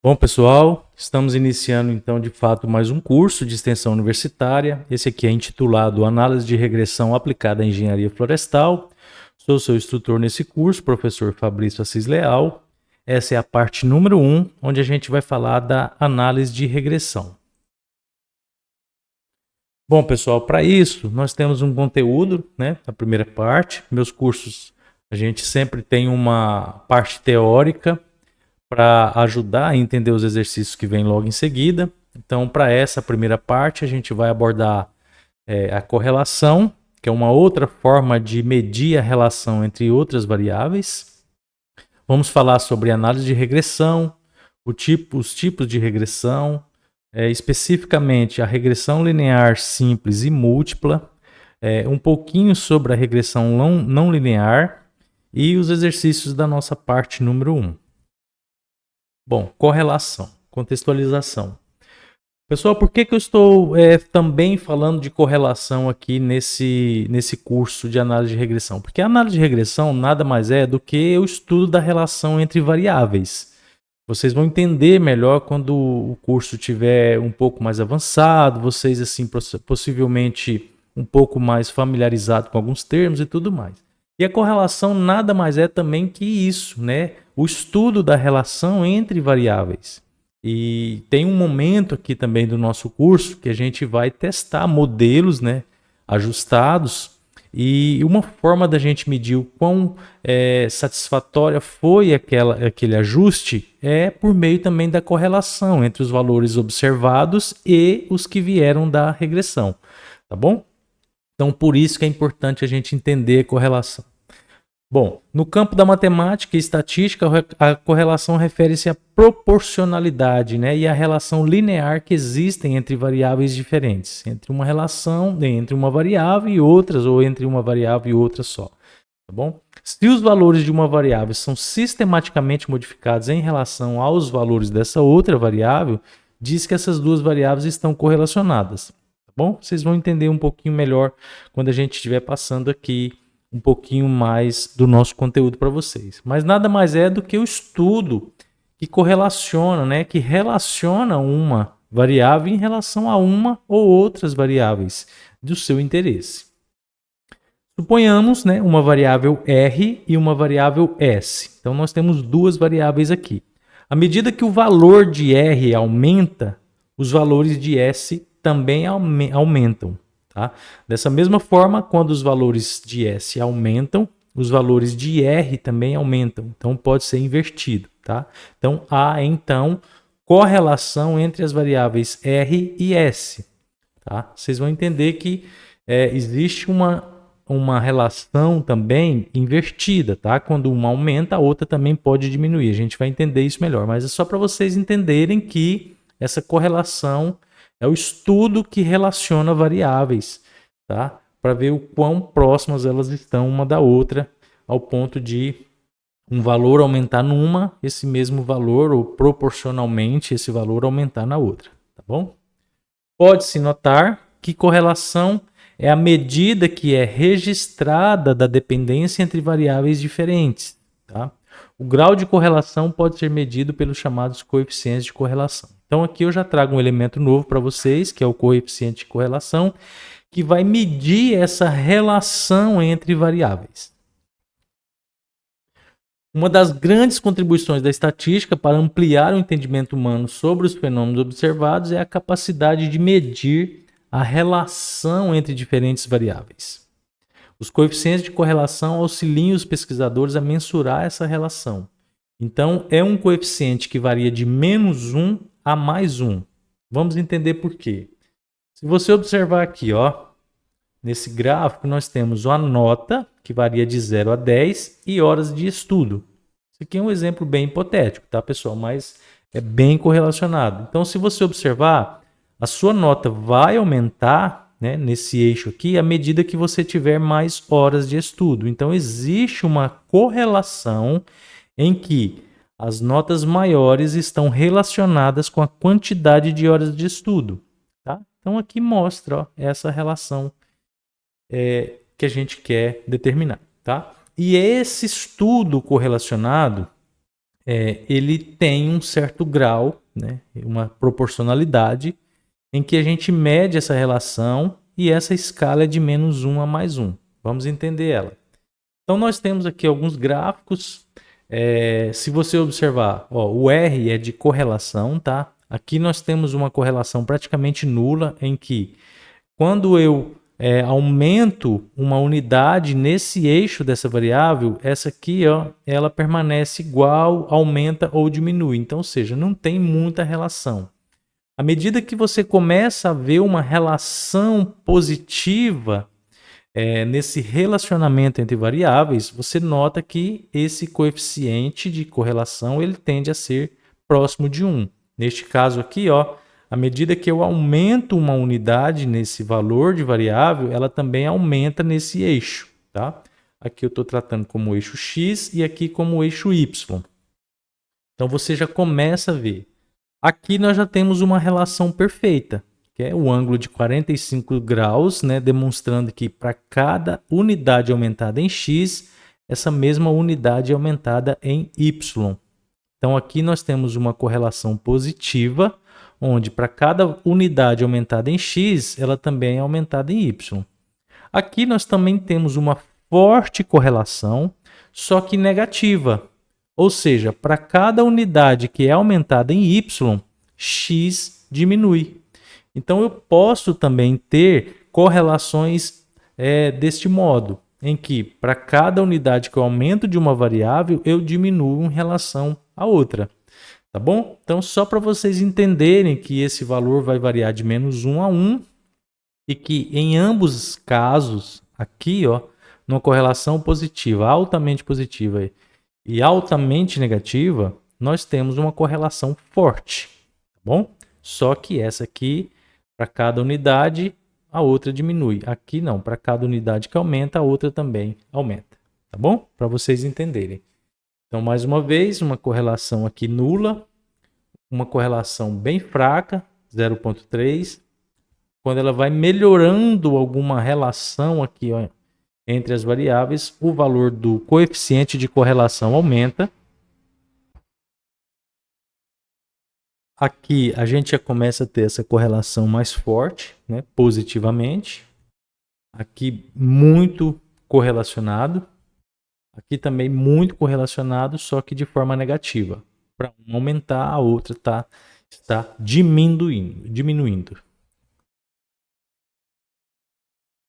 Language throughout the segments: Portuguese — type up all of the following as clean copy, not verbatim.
Bom, pessoal, estamos iniciando então de fato mais um curso de extensão universitária. Esse aqui é intitulado Análise de Regressão Aplicada à Engenharia Florestal. Sou seu instrutor nesse curso, professor Fabrício Assis Leal. Essa é a parte número 1, onde a gente vai falar da análise de regressão. Bom, pessoal, para isso nós temos um conteúdo, né? A primeira parte. Meus cursos, a gente sempre tem uma parte teórica para ajudar a entender os exercícios que vêm logo em seguida. Então, para essa primeira parte, a gente vai abordar a correlação, que é uma outra forma de medir a relação entre outras variáveis. Vamos falar sobre análise de regressão, os tipos de regressão, especificamente a regressão linear simples e múltipla, um pouquinho sobre a regressão não linear e os exercícios da nossa parte número 1. Bom, correlação, contextualização. Pessoal, por que eu estou também falando de correlação aqui nesse curso de análise de regressão? Porque a análise de regressão nada mais é do que o estudo da relação entre variáveis. Vocês vão entender melhor quando o curso estiver um pouco mais avançado, vocês assim possivelmente um pouco mais familiarizados com alguns termos e tudo mais. E a correlação nada mais é também que isso, né? O estudo da relação entre variáveis. E tem um momento aqui também do nosso curso que a gente vai testar modelos, né, ajustados, e uma forma da gente medir o quão satisfatória foi aquele ajuste é por meio também da correlação entre os valores observados e os que vieram da regressão, tá bom? Então, por isso que é importante a gente entender a correlação. Bom, no campo da matemática e estatística, a correlação refere-se à proporcionalidade, né, e à relação linear que existem entre variáveis diferentes, entre uma relação entre uma variável e outras, ou entre uma variável e outra só. Tá bom? Se os valores de uma variável são sistematicamente modificados em relação aos valores dessa outra variável, diz que essas duas variáveis estão correlacionadas. Tá bom? Vocês vão entender um pouquinho melhor quando a gente estiver passando aqui um pouquinho mais do nosso conteúdo para vocês. Mas nada mais é do que o estudo que correlaciona, né, que relaciona uma variável em relação a uma ou outras variáveis do seu interesse. Suponhamos, né, uma variável R e uma variável S. Então nós temos duas variáveis aqui. À medida que o valor de R aumenta, os valores de S também aumentam. Tá? Dessa mesma forma, quando os valores de S aumentam, os valores de R também aumentam. Então, pode ser invertido. Tá? Então, há, correlação entre as variáveis R e S. Tá? Vocês vão entender que existe uma relação também invertida. Tá? Quando uma aumenta, a outra também pode diminuir. A gente vai entender isso melhor. Mas é só para vocês entenderem que essa correlação é o estudo que relaciona variáveis, tá? Para ver o quão próximas elas estão uma da outra, ao ponto de um valor aumentar numa, esse mesmo valor, ou proporcionalmente esse valor aumentar na outra, tá bom? Pode-se notar que correlação é a medida que é registrada da dependência entre variáveis diferentes, tá? O grau de correlação pode ser medido pelos chamados coeficientes de correlação. Então aqui eu já trago um elemento novo para vocês, que é o coeficiente de correlação, que vai medir essa relação entre variáveis. Uma das grandes contribuições da estatística para ampliar o entendimento humano sobre os fenômenos observados é a capacidade de medir a relação entre diferentes variáveis. Os coeficientes de correlação auxiliam os pesquisadores a mensurar essa relação. Então, é um coeficiente que varia de -1 a +1. Vamos entender por quê. Se você observar aqui, ó, nesse gráfico, nós temos a nota, que varia de 0 a 10, e horas de estudo. Isso aqui é um exemplo bem hipotético, tá, pessoal? Mas é bem correlacionado. Então, se você observar, a sua nota vai aumentar, né, nesse eixo aqui, à medida que você tiver mais horas de estudo. Então, existe uma correlação em que as notas maiores estão relacionadas com a quantidade de horas de estudo. Tá? Então, aqui mostra, ó, essa relação que a gente quer determinar. Tá? E esse estudo correlacionado, ele tem um certo grau, né, uma proporcionalidade, em que a gente mede essa relação e essa escala é de -1 a +1. Vamos entender ela. Então, nós temos aqui alguns gráficos. Se você observar, o R é de correlação, tá? Aqui nós temos uma correlação praticamente nula, em que quando eu aumento uma unidade nesse eixo dessa variável, essa aqui, ela permanece igual, aumenta ou diminui. Então, ou seja, não tem muita relação. À medida que você começa a ver uma relação positiva nesse relacionamento entre variáveis, você nota que esse coeficiente de correlação ele tende a ser próximo de 1. Neste caso aqui, à medida que eu aumento uma unidade nesse valor de variável, ela também aumenta nesse eixo. Tá? Aqui eu estou tratando como eixo x e aqui como eixo y. Então você já começa a ver. Aqui nós já temos uma relação perfeita, que é o ângulo de 45 graus, né, demonstrando que para cada unidade aumentada em x, essa mesma unidade é aumentada em y. Então aqui nós temos uma correlação positiva, onde para cada unidade aumentada em x, ela também é aumentada em y. Aqui nós também temos uma forte correlação, só que negativa. Ou seja, para cada unidade que é aumentada em y, x diminui. Então eu posso também ter correlações deste modo, em que para cada unidade que eu aumento de uma variável, eu diminuo em relação à outra. Tá bom? Então só para vocês entenderem que esse valor vai variar de -1 a 1 e que em ambos os casos, aqui, numa correlação positiva, altamente positiva e altamente negativa, nós temos uma correlação forte, tá bom? Só que essa aqui, para cada unidade, a outra diminui. Aqui não, para cada unidade que aumenta, a outra também aumenta, tá bom? Para vocês entenderem. Então, mais uma vez, uma correlação aqui nula, uma correlação bem fraca, 0,3. Quando ela vai melhorando alguma relação aqui, entre as variáveis, o valor do coeficiente de correlação aumenta. Aqui a gente já começa a ter essa correlação mais forte, né, positivamente. Aqui muito correlacionado. Aqui também muito correlacionado, só que de forma negativa. Para uma aumentar, a outra está diminuindo.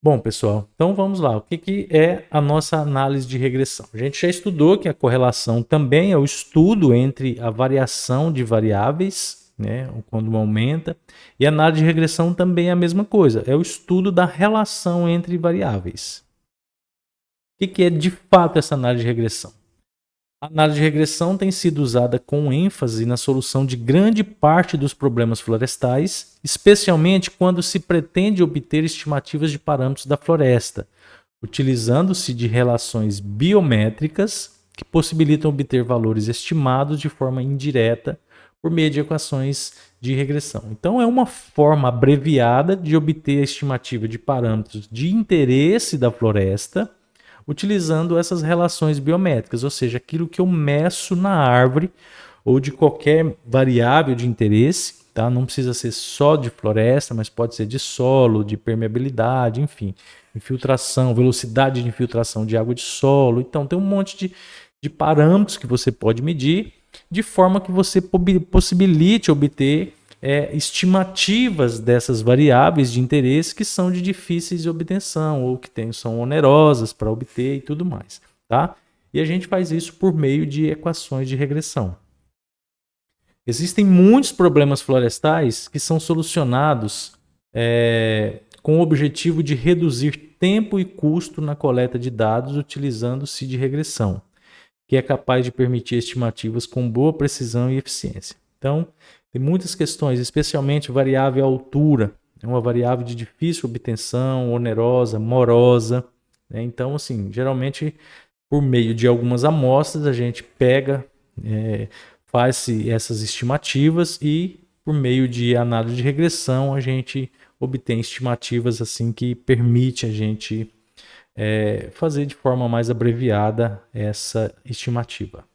Bom, pessoal, então vamos lá. O que é a nossa análise de regressão? A gente já estudou que a correlação também é o estudo entre a variação de variáveis, né, quando uma aumenta, e a análise de regressão também é a mesma coisa, é o estudo da relação entre variáveis. O que é de fato essa análise de regressão? A análise de regressão tem sido usada com ênfase na solução de grande parte dos problemas florestais, especialmente quando se pretende obter estimativas de parâmetros da floresta, utilizando-se de relações biométricas que possibilitam obter valores estimados de forma indireta por meio de equações de regressão. Então, é uma forma abreviada de obter a estimativa de parâmetros de interesse da floresta, utilizando essas relações biométricas, ou seja, aquilo que eu meço na árvore ou de qualquer variável de interesse, tá? Não precisa ser só de floresta, mas pode ser de solo, de permeabilidade, enfim, infiltração, velocidade de infiltração de água de solo. Então, tem um monte de parâmetros que você pode medir, de forma que você possibilite obter estimativas dessas variáveis de interesse que são de difíceis de obtenção ou que são onerosas para obter e tudo mais, tá? E a gente faz isso por meio de equações de regressão. Existem muitos problemas florestais que são solucionados com o objetivo de reduzir tempo e custo na coleta de dados utilizando-se de regressão, que é capaz de permitir estimativas com boa precisão e eficiência. Então, tem muitas questões, especialmente variável altura. É uma variável de difícil obtenção, onerosa, morosa. Né? Então, assim, geralmente, por meio de algumas amostras, a gente pega, faz essas estimativas e, por meio de análise de regressão, a gente obtém estimativas assim que permite a gente fazer de forma mais abreviada essa estimativa.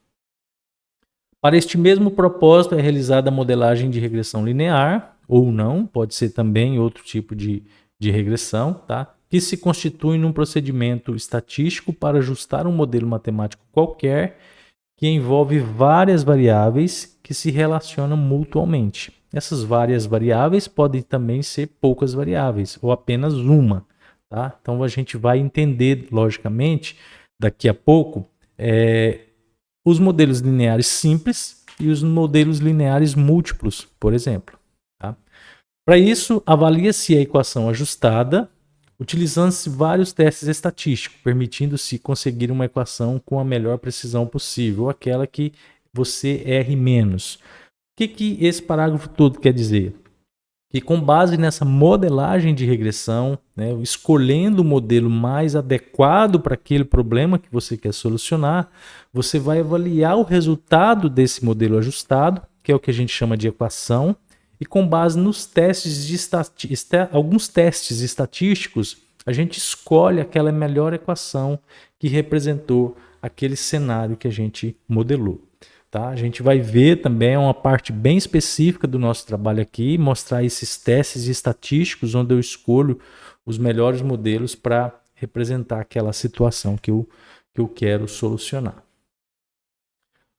Para este mesmo propósito é realizada a modelagem de regressão linear, ou não, pode ser também outro tipo de regressão, tá? Que se constitui num procedimento estatístico para ajustar um modelo matemático qualquer que envolve várias variáveis que se relacionam mutuamente. Essas várias variáveis podem também ser poucas variáveis, ou apenas uma, tá? Então a gente vai entender, logicamente, daqui a pouco, os modelos lineares simples e os modelos lineares múltiplos, por exemplo. Tá? Para isso, avalia-se a equação ajustada, utilizando-se vários testes estatísticos, permitindo-se conseguir uma equação com a melhor precisão possível, aquela que você erre menos. O que esse parágrafo todo quer dizer? Que com base nessa modelagem de regressão, né, escolhendo o modelo mais adequado para aquele problema que você quer solucionar, você vai avaliar o resultado desse modelo ajustado, que é o que a gente chama de equação, e com base nos testes alguns testes estatísticos, a gente escolhe aquela melhor equação que representou aquele cenário que a gente modelou. Tá? A gente vai ver também uma parte bem específica do nosso trabalho aqui, mostrar esses testes estatísticos onde eu escolho os melhores modelos para representar aquela situação que eu quero solucionar.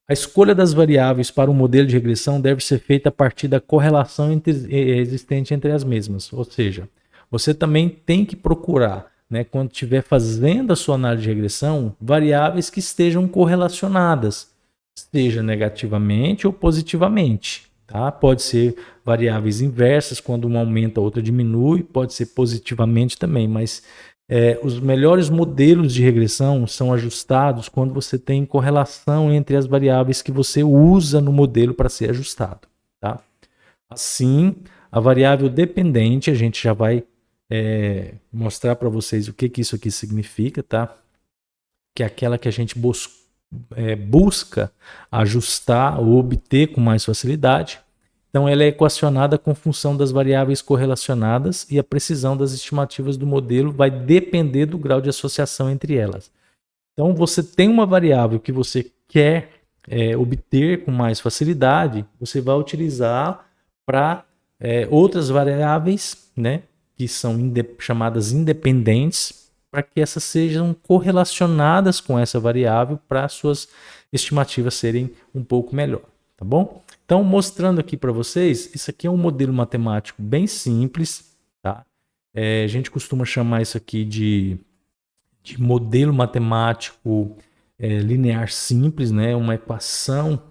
A escolha das variáveis para um modelo de regressão deve ser feita a partir da correlação existente entre as mesmas. Ou seja, você também tem que procurar, né, quando estiver fazendo a sua análise de regressão, variáveis que estejam correlacionadas, seja negativamente ou positivamente. Tá? Pode ser variáveis inversas, quando uma aumenta, a outra diminui, pode ser positivamente também, mas os melhores modelos de regressão são ajustados quando você tem correlação entre as variáveis que você usa no modelo para ser ajustado. Tá? Assim, a variável dependente, a gente já vai mostrar para vocês o que isso aqui significa, tá? Que é aquela que a gente busca ajustar ou obter com mais facilidade. Então, ela é equacionada com função das variáveis correlacionadas e a precisão das estimativas do modelo vai depender do grau de associação entre elas. Então, você tem uma variável que você quer obter com mais facilidade, você vai utilizar para outras variáveis, né, que são chamadas independentes, para que essas sejam correlacionadas com essa variável para suas estimativas serem um pouco melhor, tá bom? Então, mostrando aqui para vocês, isso aqui é um modelo matemático bem simples, tá? A gente costuma chamar isso aqui de modelo matemático linear simples, né? Uma equação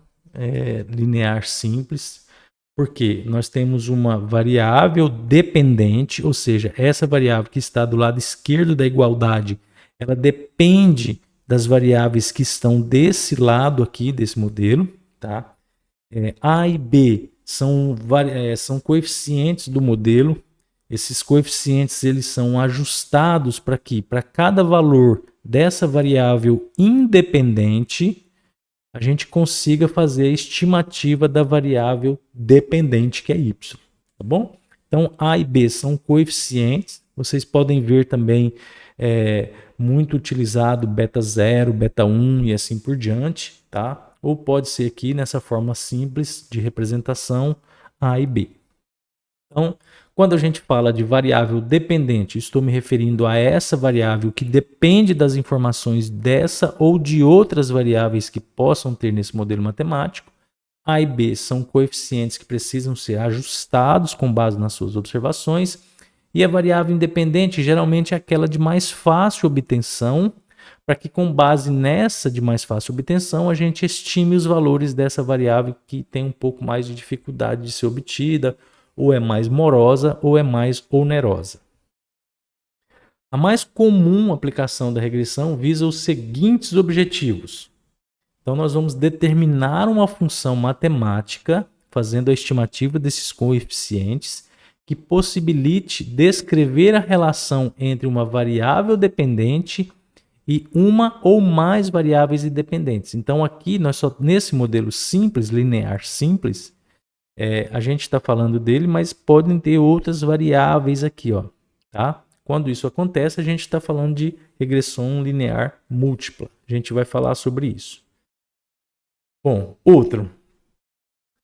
linear simples. Porque nós temos uma variável dependente, ou seja, essa variável que está do lado esquerdo da igualdade, ela depende das variáveis que estão desse lado aqui, desse modelo. Tá? A e B são coeficientes do modelo. Esses coeficientes eles são ajustados para quê? Para cada valor dessa variável independente, a gente consiga fazer a estimativa da variável dependente, que é y. Tá bom? Então, A e B são coeficientes. Vocês podem ver também muito utilizado beta 0, beta 1 e assim por diante. Tá? Ou pode ser aqui nessa forma simples de representação A e B. Então, quando a gente fala de variável dependente, estou me referindo a essa variável que depende das informações dessa ou de outras variáveis que possam ter nesse modelo matemático. A e B são coeficientes que precisam ser ajustados com base nas suas observações. E a variável independente geralmente é aquela de mais fácil obtenção, para que com base nessa de mais fácil obtenção a gente estime os valores dessa variável que tem um pouco mais de dificuldade de ser obtida, ou é mais morosa ou é mais onerosa. A mais comum aplicação da regressão visa os seguintes objetivos. Então, nós vamos determinar uma função matemática, fazendo a estimativa desses coeficientes, que possibilite descrever a relação entre uma variável dependente e uma ou mais variáveis independentes. Então, aqui, nesse modelo simples, linear simples, a gente está falando dele, mas podem ter outras variáveis aqui, ó, tá? Quando isso acontece, a gente está falando de regressão linear múltipla. A gente vai falar sobre isso. Bom, outro.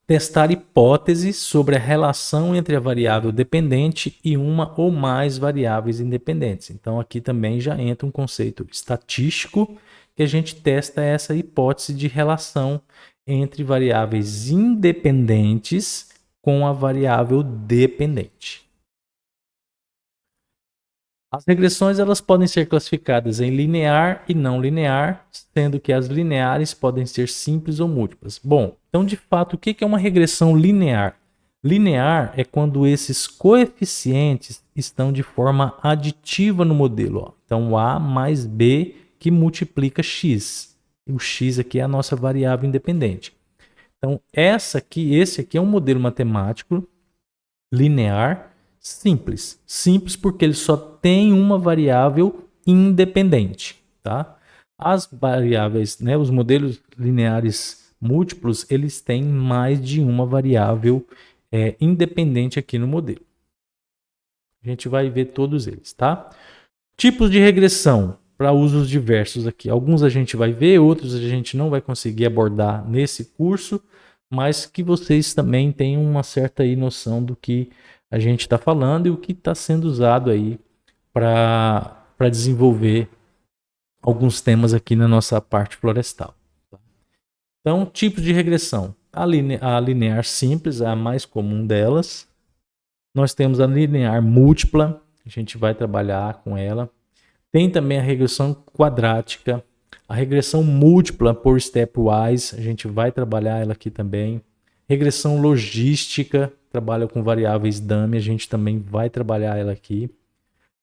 testar hipóteses sobre a relação entre a variável dependente e uma ou mais variáveis independentes. Então, aqui também já entra um conceito estatístico, que a gente testa essa hipótese de relação entre variáveis independentes com a variável dependente. As regressões elas podem ser classificadas em linear e não linear, sendo que as lineares podem ser simples ou múltiplas. Bom, então de fato, o que é uma regressão linear? Linear é quando esses coeficientes estão de forma aditiva no modelo. Ó. Então, A mais B que multiplica X. E o X aqui é a nossa variável independente. Então, esse aqui é um modelo matemático linear simples. Simples porque ele só tem uma variável independente, tá? As variáveis, né, os modelos lineares múltiplos, eles têm mais de uma variável independente aqui no modelo. A gente vai ver todos eles, tá? Tipos de regressão para usos diversos aqui. Alguns a gente vai ver, outros a gente não vai conseguir abordar nesse curso, mas que vocês também tenham uma certa aí noção do que a gente está falando e o que está sendo usado aí para desenvolver alguns temas aqui na nossa parte florestal. Então, tipos de regressão. A linear simples é a mais comum delas. Nós temos a linear múltipla, a gente vai trabalhar com ela. Tem também a regressão quadrática, a regressão múltipla por stepwise, a gente vai trabalhar ela aqui também. Regressão logística, trabalha com variáveis dummy, a gente também vai trabalhar ela aqui.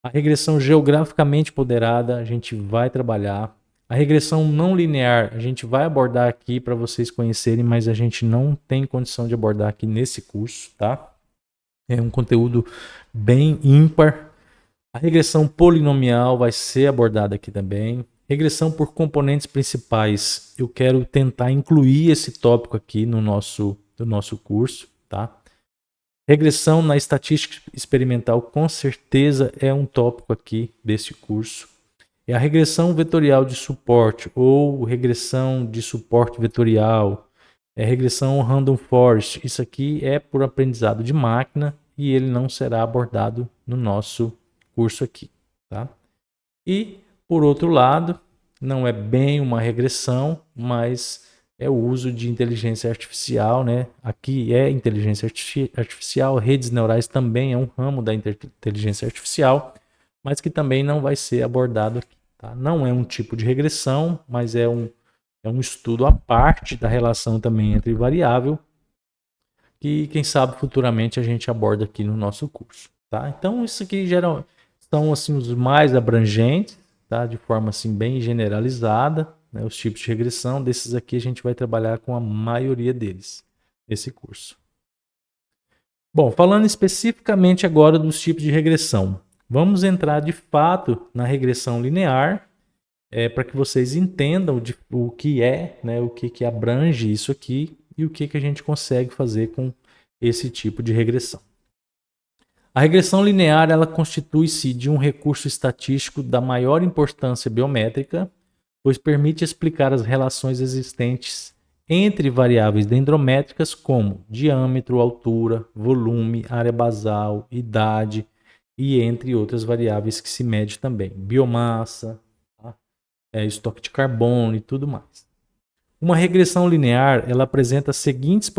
A regressão geograficamente ponderada, a gente vai trabalhar. A regressão não linear, a gente vai abordar aqui para vocês conhecerem, mas a gente não tem condição de abordar aqui nesse curso, tá? É um conteúdo bem ímpar. A regressão polinomial vai ser abordada aqui também. Regressão por componentes principais. Eu quero tentar incluir esse tópico aqui no nosso curso, tá? Regressão na estatística experimental com certeza é um tópico aqui desse curso. É a regressão vetorial de suporte ou regressão de suporte vetorial. É regressão random forest. Isso aqui é por aprendizado de máquina e ele não será abordado no nosso curso aqui, tá? E por outro lado, não é bem uma regressão, mas é o uso de inteligência artificial, né? Aqui é inteligência artificial, redes neurais também é um ramo da inteligência artificial, mas que também não vai ser abordado aqui, tá? Não é um tipo de regressão, mas é um estudo à parte da relação também entre variável, que quem sabe futuramente a gente aborda aqui no nosso curso, tá? Então isso aqui são assim os mais abrangentes, tá? De forma assim bem generalizada, né? Os tipos de regressão, desses aqui a gente vai trabalhar com a maioria deles nesse curso. Bom, falando especificamente agora dos tipos de regressão, vamos entrar de fato na regressão linear, para que vocês entendam o que é, né? O que abrange isso aqui e o que a gente consegue fazer com esse tipo de regressão. A regressão linear ela constitui-se de um recurso estatístico da maior importância biométrica, pois permite explicar as relações existentes entre variáveis dendrométricas como diâmetro, altura, volume, área basal, idade e entre outras variáveis que se mede também, biomassa, tá? Estoque de carbono e tudo mais. Uma regressão linear ela apresenta as seguintes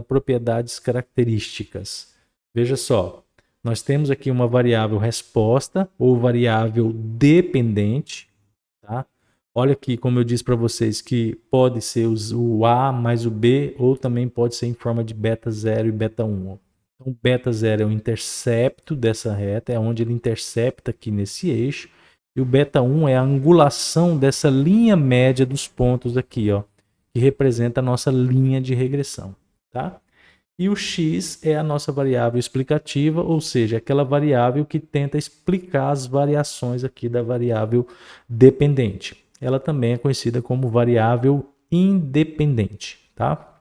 propriedades características. Veja só. Nós temos aqui uma variável resposta ou variável dependente, tá? Olha aqui, como eu disse para vocês, que pode ser o A mais o B, ou também pode ser em forma de beta 0 e beta 1. Então, beta 0 é o intercepto dessa reta, é onde ele intercepta aqui nesse eixo, e o beta 1 é a angulação dessa linha média dos pontos aqui, ó, que representa a nossa linha de regressão, tá? E o x é a nossa variável explicativa, ou seja, aquela variável que tenta explicar as variações aqui da variável dependente. Ela também é conhecida como variável independente, tá?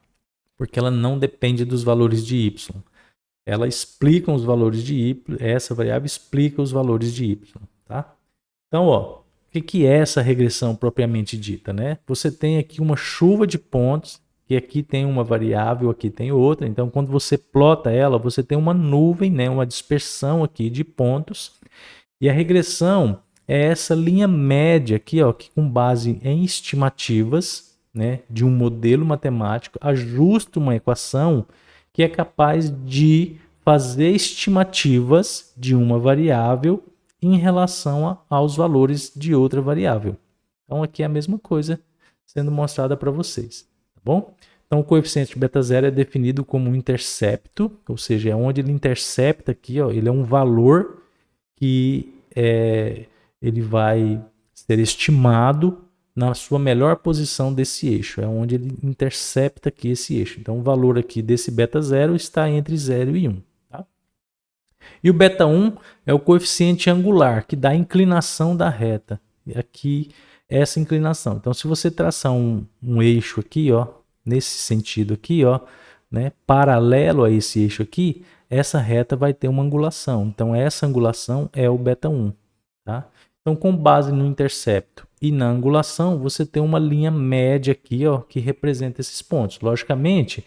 Porque ela não depende dos valores de y. Ela explica os valores de y, essa variável explica os valores de y, tá? Então, ó, o que é essa regressão propriamente dita, né? Você tem aqui uma chuva de pontos que aqui tem uma variável, aqui tem outra. Então, quando você plota ela, você tem uma nuvem, né, uma dispersão aqui de pontos. E a regressão é essa linha média aqui, ó, que com base em estimativas, né, de um modelo matemático, ajusta uma equação que é capaz de fazer estimativas de uma variável em relação aos valores de outra variável. Então, aqui é a mesma coisa sendo mostrada para vocês, tá bom? Então, o coeficiente de beta zero é definido como um intercepto, ou seja, é onde ele intercepta aqui, ó, ele é um valor que ele vai ser estimado na sua melhor posição desse eixo, é onde ele intercepta aqui esse eixo. Então, o valor aqui desse beta zero está entre 0 e 1. Tá? E o beta 1 é o coeficiente angular, que dá a inclinação da reta. E aqui, essa inclinação. Então, se você traçar um eixo aqui, ó, nesse sentido aqui, ó, né, paralelo a esse eixo aqui, essa reta vai ter uma angulação. Então, essa angulação é o beta 1. Tá? Então, com base no intercepto e na angulação, você tem uma linha média aqui, ó, que representa esses pontos. Logicamente,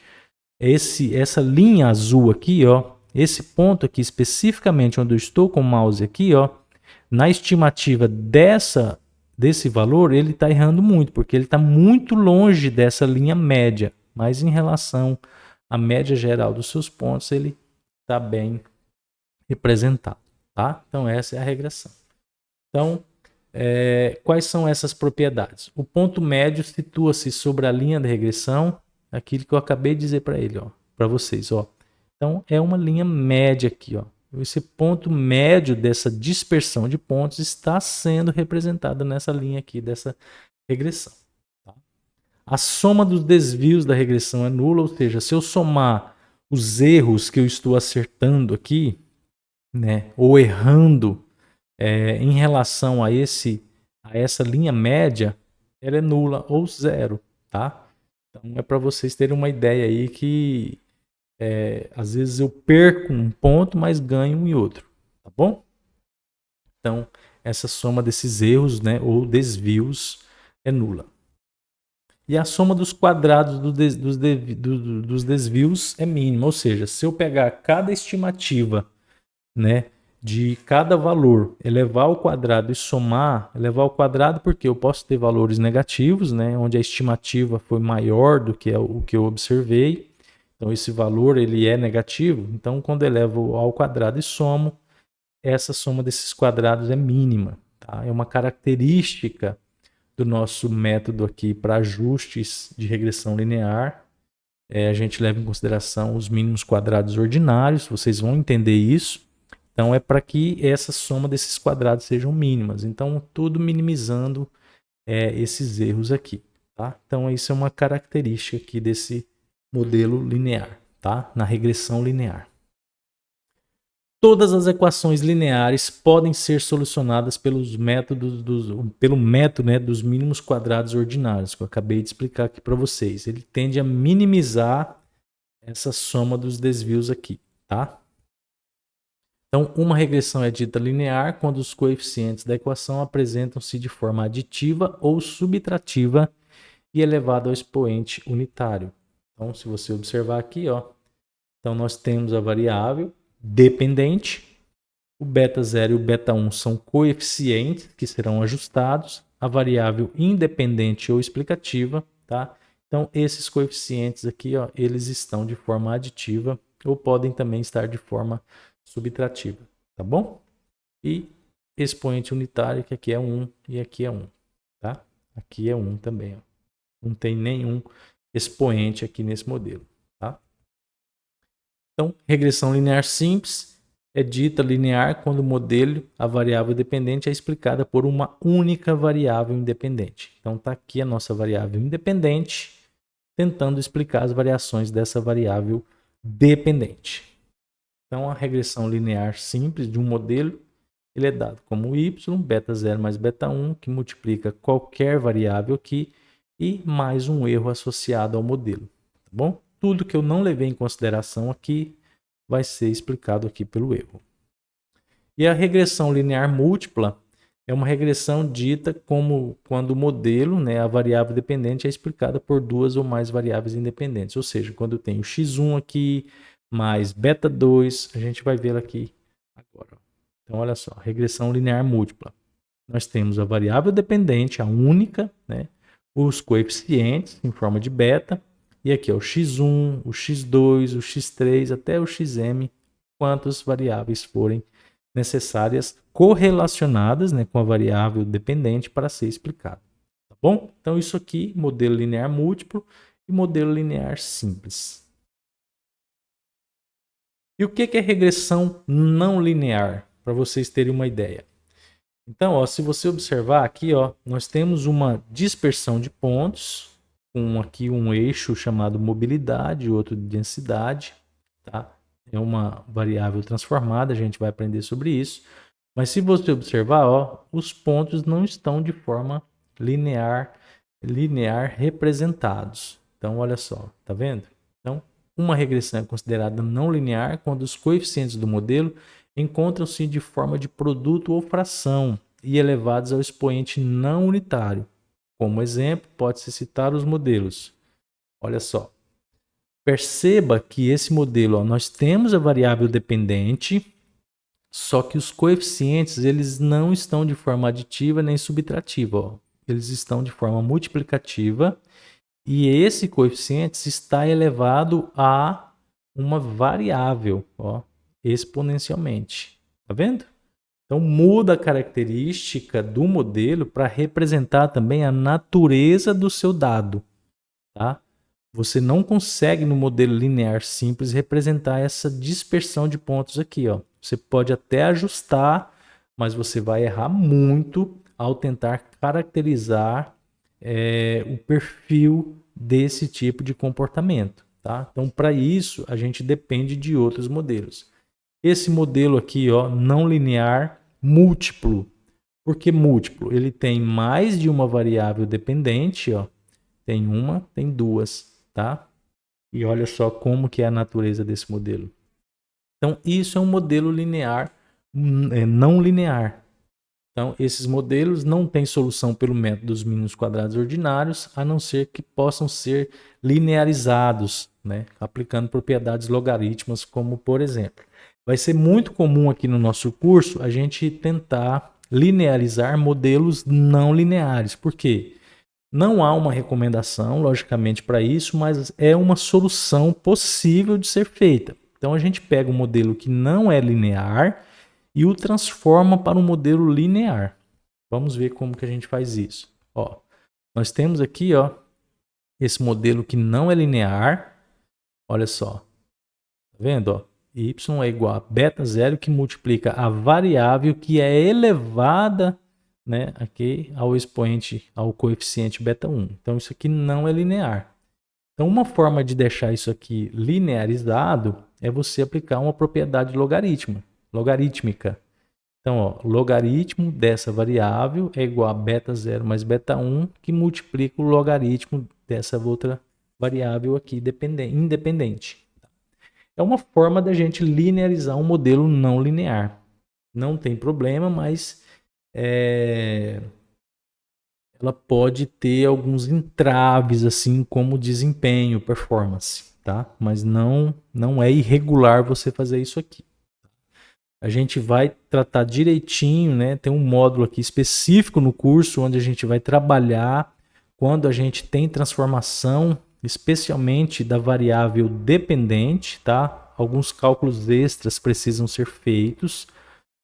essa linha azul aqui, ó, esse ponto aqui especificamente onde eu estou com o mouse aqui, ó, na estimativa desse valor, ele está errando muito, porque ele está muito longe dessa linha média. Mas em relação à média geral dos seus pontos, ele está bem representado. Tá? Então, essa é a regressão. Então, quais são essas propriedades? O ponto médio situa-se sobre a linha de regressão, aquilo que eu acabei de dizer para ele, para vocês. Ó. Então, é uma linha média aqui. Ó. Esse ponto médio dessa dispersão de pontos está sendo representado nessa linha aqui, dessa regressão. Tá? A soma dos desvios da regressão é nula, ou seja, se eu somar os erros que eu estou acertando aqui, né, ou errando, em relação a essa linha média, ela é nula ou zero, tá? Então é para vocês terem uma ideia aí que às vezes eu perco um ponto, mas ganho em outro, tá bom? Então essa soma desses erros, né, ou desvios é nula. E a soma dos quadrados dos desvios é mínima, ou seja, se eu pegar cada estimativa, né, de cada valor, elevar ao quadrado e somar, elevar ao quadrado porque eu posso ter valores negativos, né, onde a estimativa foi maior do que o que eu observei. Então esse valor ele é negativo, então quando eu elevo ao quadrado e somo, essa soma desses quadrados é mínima. Tá? É uma característica do nosso método aqui para ajustes de regressão linear. A gente leva em consideração os mínimos quadrados ordinários, vocês vão entender isso. Então, é para que essa soma desses quadrados sejam mínimas. Então, tudo minimizando esses erros aqui. Tá? Então, isso é uma característica aqui desse modelo linear, tá? Na regressão linear. Todas as equações lineares podem ser solucionadas pelo método, né, dos mínimos quadrados ordinários, que eu acabei de explicar aqui para vocês. Ele tende a minimizar essa soma dos desvios aqui, tá? Então, uma regressão é dita linear quando os coeficientes da equação apresentam-se de forma aditiva ou subtrativa e elevado ao expoente unitário. Então, se você observar aqui, ó, então nós temos a variável dependente, o beta 0 e o beta 1 são coeficientes que serão ajustados, a variável independente ou explicativa, tá? Então, esses coeficientes aqui, ó, eles estão de forma aditiva ou podem também estar de forma subtrativa, tá bom? E expoente unitário, que aqui é 1 e aqui é 1, tá? Aqui é 1 também, ó. Não tem nenhum expoente aqui nesse modelo, tá? Então, regressão linear simples é dita linear quando o modelo, a variável dependente, é explicada por uma única variável independente. Então, está aqui a nossa variável independente, tentando explicar as variações dessa variável dependente. Então, a regressão linear simples de um modelo, ele é dado como y, beta 0 mais beta 1, que multiplica qualquer variável aqui, e mais um erro associado ao modelo, tá bom? Tudo que eu não levei em consideração aqui vai ser explicado aqui pelo erro. E a regressão linear múltipla é uma regressão dita como quando o modelo, né, a variável dependente é explicada por duas ou mais variáveis independentes. Ou seja, quando eu tenho x1 aqui mais beta 2, a gente vai vê-la aqui agora. Então, olha só, regressão linear múltipla. Nós temos a variável dependente, a única, né, os coeficientes em forma de beta, e aqui é o x1, o x2, o x3 até o xm, quantas variáveis forem necessárias correlacionadas, né, com a variável dependente para ser explicado. Tá bom? Então isso aqui, modelo linear múltiplo e modelo linear simples. E o que é regressão não linear? Para vocês terem uma ideia. Então, ó, se você observar aqui, ó, nós temos uma dispersão de pontos, com aqui um eixo chamado mobilidade, outro de densidade, tá? É uma variável transformada, a gente vai aprender sobre isso. Mas se você observar, ó, os pontos não estão de forma linear representados. Então, olha só, tá vendo? Então, uma regressão é considerada não linear quando os coeficientes do modelo encontram-se de forma de produto ou fração e elevados ao expoente não unitário. Como exemplo, pode-se citar os modelos. Olha só. Perceba que esse modelo, ó, nós temos a variável dependente, só que os coeficientes eles não estão de forma aditiva nem subtrativa. Ó. Eles estão de forma multiplicativa e esse coeficiente está elevado a uma variável, ó, exponencialmente. Tá vendo? Então muda a característica do modelo para representar também a natureza do seu dado. Tá? Você não consegue no modelo linear simples representar essa dispersão de pontos aqui. Ó. Você pode até ajustar, mas você vai errar muito ao tentar caracterizar o perfil desse tipo de comportamento. Tá? Então, para isso, a gente depende de outros modelos. Esse modelo aqui, ó, não linear múltiplo. Por que múltiplo? Ele tem mais de uma variável dependente, ó. Tem uma, tem duas, tá? E olha só como que é a natureza desse modelo. Então, isso é um modelo linear, não linear. Então, esses modelos não têm solução pelo método dos mínimos quadrados ordinários, a não ser que possam ser linearizados, né? Aplicando propriedades logarítmicas, como por exemplo. Vai ser muito comum aqui no nosso curso a gente tentar linearizar modelos não lineares. Por quê? Não há uma recomendação, logicamente, para isso, mas é uma solução possível de ser feita. Então, a gente pega um modelo que não é linear e o transforma para um modelo linear. Vamos ver como que a gente faz isso. Ó, nós temos aqui, ó, esse modelo que não é linear. Olha só. Tá vendo? Ó? Y é igual a beta zero que multiplica a variável que é elevada, né, aqui ao expoente, ao coeficiente beta 1. Então isso aqui não é linear. Então uma forma de deixar isso aqui linearizado é você aplicar uma propriedade logarítmica. Então, ó, logaritmo dessa variável é igual a beta 0 mais beta 1, que multiplica o logaritmo dessa outra variável aqui independente. É uma forma da gente linearizar um modelo não linear. Não tem problema, mas ela pode ter alguns entraves, assim como desempenho, performance, tá? Mas não é irregular você fazer isso aqui. A gente vai tratar direitinho, né? Tem um módulo aqui específico no curso onde a gente vai trabalhar quando a gente tem transformação, especialmente da variável dependente, tá? Alguns cálculos extras precisam ser feitos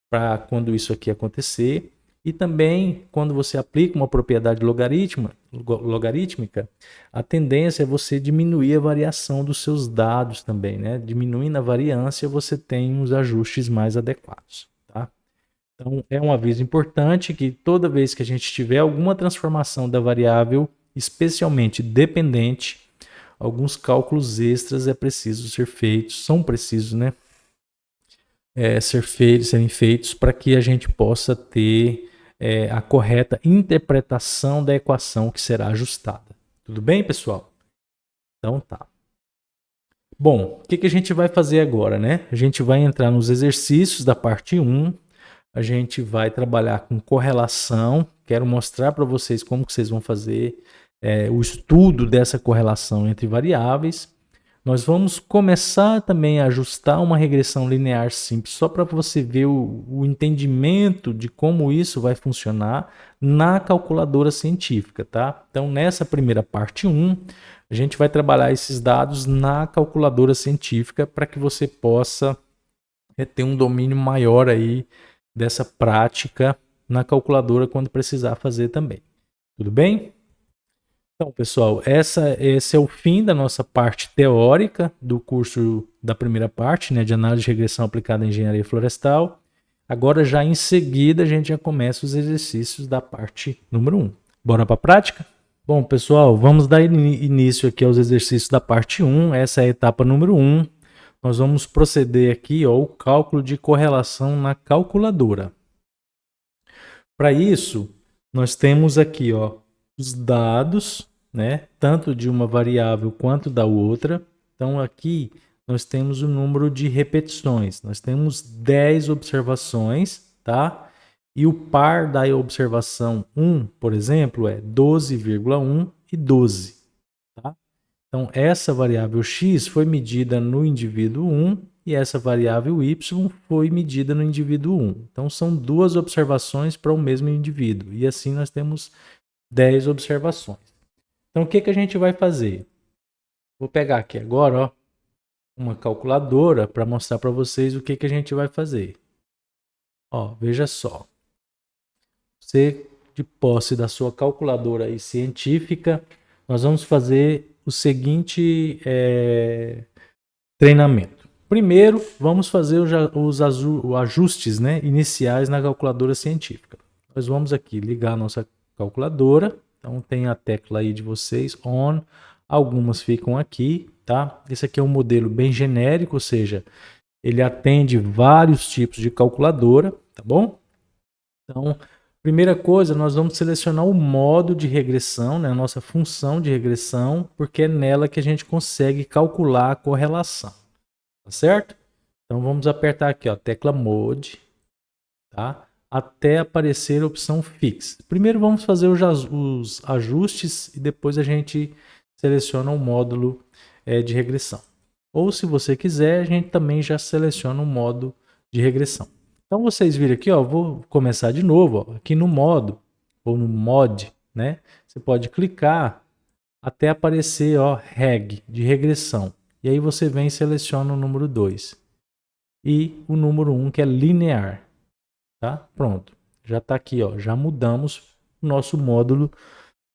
para quando isso aqui acontecer. E também, quando você aplica uma propriedade logarítmica, a tendência é você diminuir a variação dos seus dados também, né? Diminuindo a variância, você tem os ajustes mais adequados, tá? Então, é um aviso importante que toda vez que a gente tiver alguma transformação da variável, especialmente dependente, alguns cálculos extras são precisos, né? Serem feitos para que a gente possa ter a correta interpretação da equação que será ajustada. Tudo bem, pessoal? Então tá. Bom, o que a gente vai fazer agora, né? A gente vai entrar nos exercícios da parte 1. a gente vai trabalhar com correlação. Quero mostrar para vocês como que vocês vão fazer o estudo dessa correlação entre variáveis. Nós vamos começar também a ajustar uma regressão linear simples, só para você ver o entendimento de como isso vai funcionar na calculadora científica, tá? Então, nessa primeira parte 1, a gente vai trabalhar esses dados na calculadora científica para que você possa ter um domínio maior aí dessa prática na calculadora quando precisar fazer também. Tudo bem? Então, pessoal, esse é o fim da nossa parte teórica do curso da primeira parte, né, de análise de regressão aplicada à engenharia florestal. Agora, já em seguida, a gente já começa os exercícios da parte número 1. Bora para a prática? Bom, pessoal, vamos dar início aqui aos exercícios da parte 1. Essa é a etapa número 1. Nós vamos proceder aqui ao cálculo de correlação na calculadora. Para isso, nós temos aqui os dados, né, tanto de uma variável quanto da outra. Então, aqui nós temos o número de repetições. Nós temos 10 observações, tá? E o par da observação 1, por exemplo, é 12,1 e 12. Tá? Então, essa variável x foi medida no indivíduo 1 e essa variável y foi medida no indivíduo 1. Então, são duas observações para o mesmo indivíduo. E assim nós temos 10 observações. Então, o que a gente vai fazer? Vou pegar aqui agora uma calculadora para mostrar para vocês o que a gente vai fazer. Veja só. Você, de posse da sua calculadora aí científica, nós vamos fazer o seguinte treinamento. Primeiro, vamos fazer os ajustes, né, iniciais na calculadora científica. Nós vamos aqui ligar a nossa calculadora. Então, tem a tecla aí de vocês, on. Algumas ficam aqui, tá? Esse aqui é um modelo bem genérico, ou seja, ele atende vários tipos de calculadora, tá bom? Então, primeira coisa, nós vamos selecionar o modo de regressão, né, a nossa função de regressão, porque é nela que a gente consegue calcular a correlação, tá certo? Então, vamos apertar aqui, tecla Mode, tá? Até aparecer a opção Fix. Primeiro vamos fazer os ajustes e depois a gente seleciona o módulo de regressão. Ou se você quiser, a gente também já seleciona o modo de regressão. Então vocês viram aqui, vou começar de novo, aqui no modo, ou no mod, né? Você pode clicar até aparecer, reg, de regressão. E aí você vem e seleciona o número 2. E o número 1, que é linear. Tá? Pronto. Já está aqui, já mudamos o nosso módulo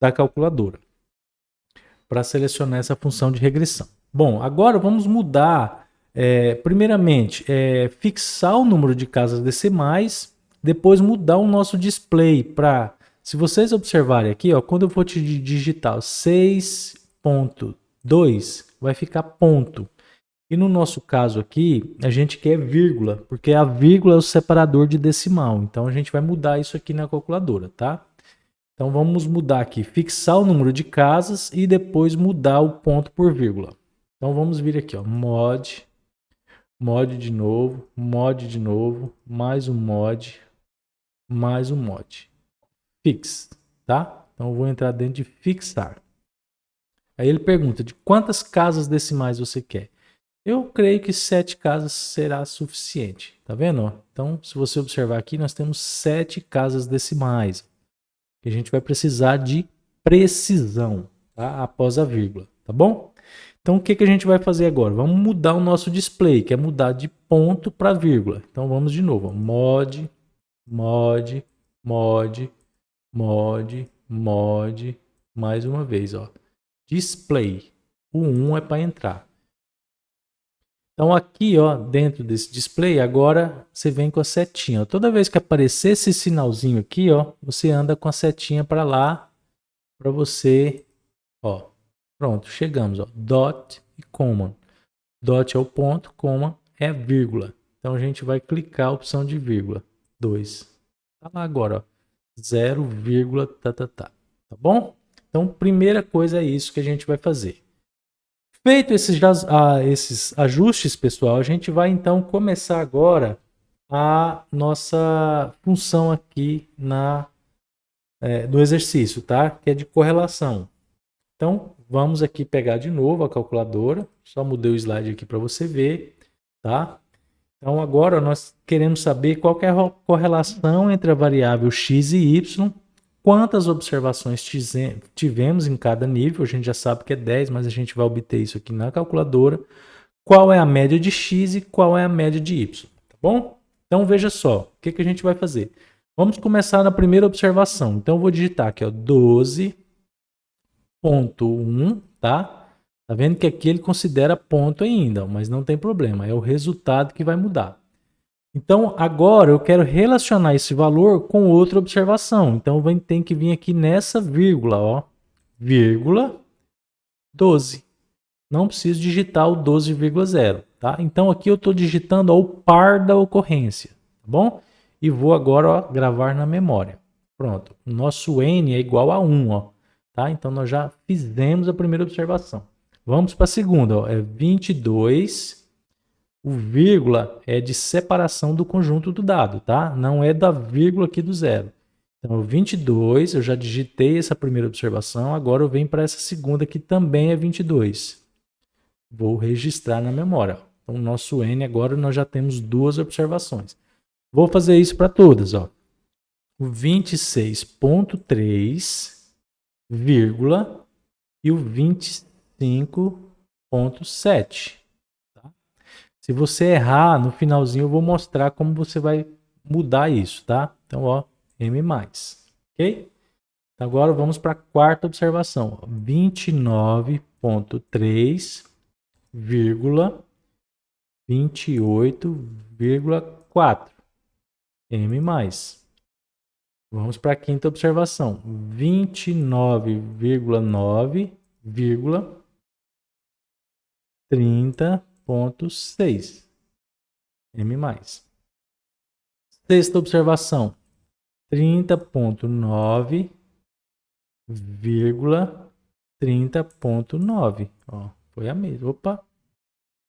da calculadora para selecionar essa função de regressão. Bom, agora vamos mudar, primeiramente, fixar o número de casas decimais, depois mudar o nosso display para, se vocês observarem aqui, quando eu for te digitar 6.2, vai ficar ponto. E no nosso caso aqui, a gente quer vírgula, porque a vírgula é o separador de decimal. Então, a gente vai mudar isso aqui na calculadora, tá? Então, vamos mudar aqui, fixar o número de casas e depois mudar o ponto por vírgula. Então, vamos vir aqui, mod de novo, mais um mod, fix, tá? Então, eu vou entrar dentro de fixar. Aí ele pergunta de quantas casas decimais você quer. Eu creio que 7 casas será suficiente, tá vendo? Então, se você observar aqui, nós temos 7 casas decimais. Que a gente vai precisar de precisão, tá? Após a vírgula, tá bom? Então, o que a gente vai fazer agora? Vamos mudar o nosso display, que é mudar de ponto para vírgula. Então, vamos de novo. Mod, mais uma vez, display. O 1 é para entrar. Então aqui, dentro desse display, agora você vem com a setinha. Toda vez que aparecer esse sinalzinho aqui, você anda com a setinha para lá, para você, pronto, chegamos, dot e comma. Dot é o ponto, comma é a vírgula. Então a gente vai clicar a opção de vírgula, 2. Tá lá agora, 0, tá bom? Então, primeira coisa é isso que a gente vai fazer. Feito esses ajustes, pessoal, a gente vai então começar agora a nossa função aqui no exercício, tá? Que é de correlação. Então, vamos aqui pegar de novo a calculadora. Só mudei o slide aqui para você ver, tá? Então, agora nós queremos saber qual que é a correlação entre a variável x e y, quantas observações tivemos em cada nível. A gente já sabe que é 10, mas a gente vai obter isso aqui na calculadora. Qual é a média de x e qual é a média de y, tá bom? Então, veja só, o que a gente vai fazer? Vamos começar na primeira observação. Então, eu vou digitar aqui, ó, 12.1, tá? Tá vendo que aqui ele considera ponto ainda, mas não tem problema, é o resultado que vai mudar. Então, agora eu quero relacionar esse valor com outra observação. Então, tem que vir aqui nessa vírgula, ó, vírgula 12. Não preciso digitar o 12,0, tá? Então, aqui eu estou digitando ó, o par da ocorrência, tá bom? E vou agora ó, gravar na memória. Pronto, o nosso n é igual a 1, ó, tá? Então, nós já fizemos a primeira observação. Vamos para a segunda, ó, é 22, o vírgula é de separação do conjunto do dado, tá? Não é da vírgula aqui do zero. Então, 22, eu já digitei essa primeira observação, agora eu venho para essa segunda que também é 22. Vou registrar na memória. Então, o nosso n agora nós já temos duas observações. Vou fazer isso para todas, ó. O 26.3, vírgula, e o 25.7. Tá? Se você errar, no finalzinho eu vou mostrar como você vai mudar isso, tá? Então, ó, M+, ok? Então, agora vamos para a quarta observação. 29.3, vírgula, 28,4. M+. Vamos para a quinta observação. 29,9, vírgula, 30,6. M+. Sexta observação. 30,9, vírgula, 30,9. Ó, foi a mesma. Opa!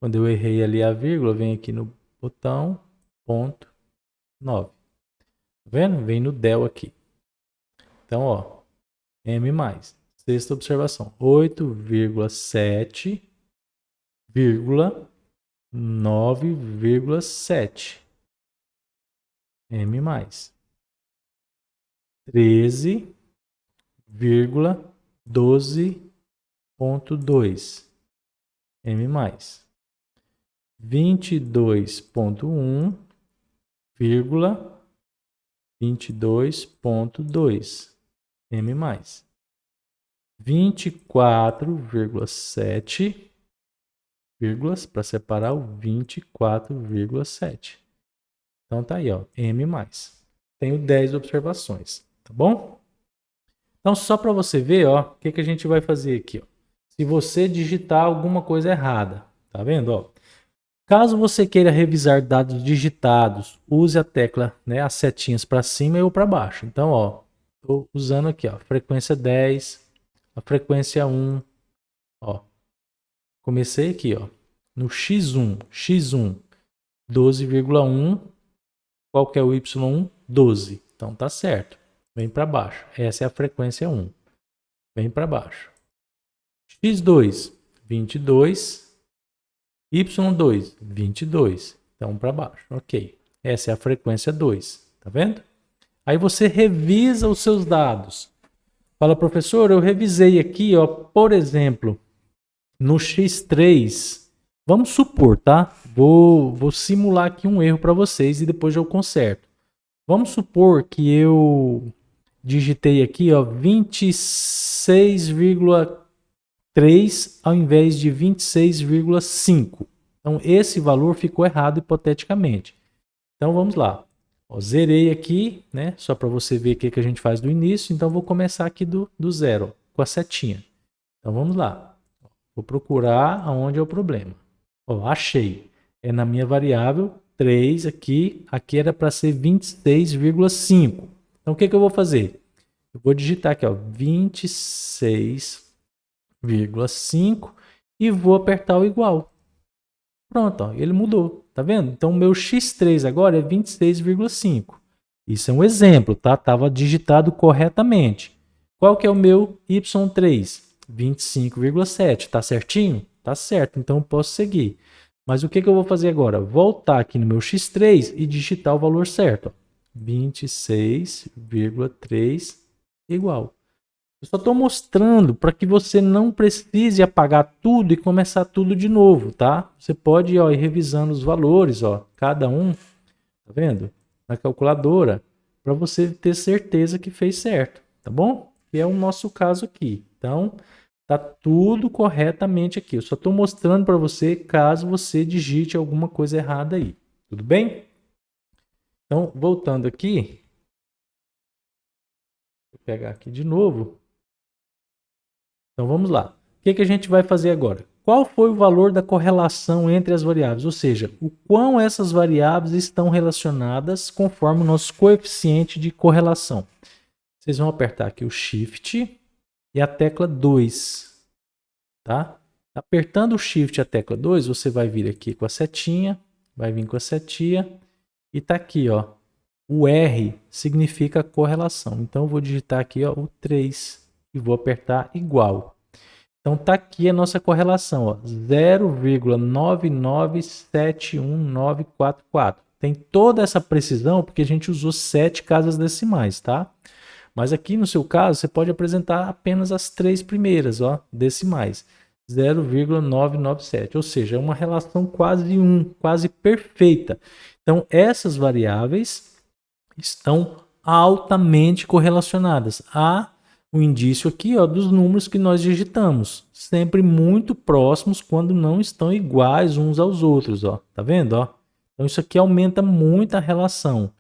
Quando eu errei ali a vírgula, vem aqui no botão, ponto 9. Tá vendo? Vem no del aqui. Então, ó, M+. Sexta observação. 8,7, vírgula, 9,7. M+. 13,12,2. M+. 22,1, vírgula, 22,2. M+. 24,7, vírgulas, para separar o 24,7. Então tá aí, ó, M+. Tenho 10 observações, tá bom? Então só para você ver, ó, o que a gente vai fazer aqui, ó. Se você digitar alguma coisa errada, tá vendo, ó? Caso você queira revisar dados digitados, use a tecla, né, as setinhas para cima ou para baixo. Então, ó, estou usando aqui, ó, frequência 10, a frequência 1, ó. Comecei aqui, ó, no x1, 12,1. Qual que é o y1? 12. Então tá certo. Vem para baixo. Essa é a frequência 1. Vem para baixo. x2, 22. y2, 22. Então, para baixo. Ok. Essa é a frequência 2. Tá vendo? Aí você revisa os seus dados. Fala, professor, eu revisei aqui, ó, por exemplo, no x3. Vamos supor, tá? Vou simular aqui um erro para vocês e depois eu conserto. Vamos supor que eu digitei aqui, ó, 26,3 ao invés de 26,5. Então, esse valor ficou errado hipoteticamente. Então, vamos lá. Ó, zerei aqui, né? Só para você ver o que a gente faz do início. Então, vou começar aqui do zero, ó, com a setinha. Então, vamos lá. Vou procurar aonde é o problema. Ó, achei. É na minha variável 3 aqui. Aqui era para ser 26,5. Então, o que eu vou fazer? Eu vou digitar aqui, ó, 26,5 e vou apertar o igual. Pronto, ó, ele mudou, tá vendo? Então, o meu x3 agora é 26,5. Isso é um exemplo, tá? Estava digitado corretamente. Qual que é o meu y3? 25,7. Tá certinho? Tá certo, então eu posso seguir. Mas o que eu vou fazer agora? Voltar aqui no meu x3 e digitar o valor certo. Ó. 26,3 igual. Eu só estou mostrando para que você não precise apagar tudo e começar tudo de novo, tá? Você pode ó, ir revisando os valores, ó, cada um, tá vendo? Na calculadora, para você ter certeza que fez certo, tá bom? Que é o nosso caso aqui. Então, tá tudo corretamente aqui. Eu só estou mostrando para você caso você digite alguma coisa errada aí. Tudo bem? Então, voltando aqui, vou pegar aqui de novo. Então vamos lá. O que a gente vai fazer agora? Qual foi o valor da correlação entre as variáveis? Ou seja, o quão essas variáveis estão relacionadas conforme o nosso coeficiente de correlação. Vocês vão apertar aqui o Shift e a tecla 2. Tá? Apertando o Shift e a tecla 2, você vai vir aqui com a setinha, vai vir com a setinha e tá aqui, ó. O R significa correlação. Então eu vou digitar aqui, ó, o 3 e vou apertar igual. Então tá aqui a nossa correlação, ó, 0,9971944. Tem toda essa precisão porque a gente usou 7 casas decimais, tá? Mas aqui no seu caso, você pode apresentar apenas as 3 primeiras, ó, decimais. 0,997, ou seja, é uma relação quase 1, quase perfeita. Então essas variáveis estão altamente correlacionadas a o indício aqui, ó, dos números que nós digitamos, sempre muito próximos quando não estão iguais uns aos outros, ó. Tá vendo, ó? Então isso aqui aumenta muito a relação.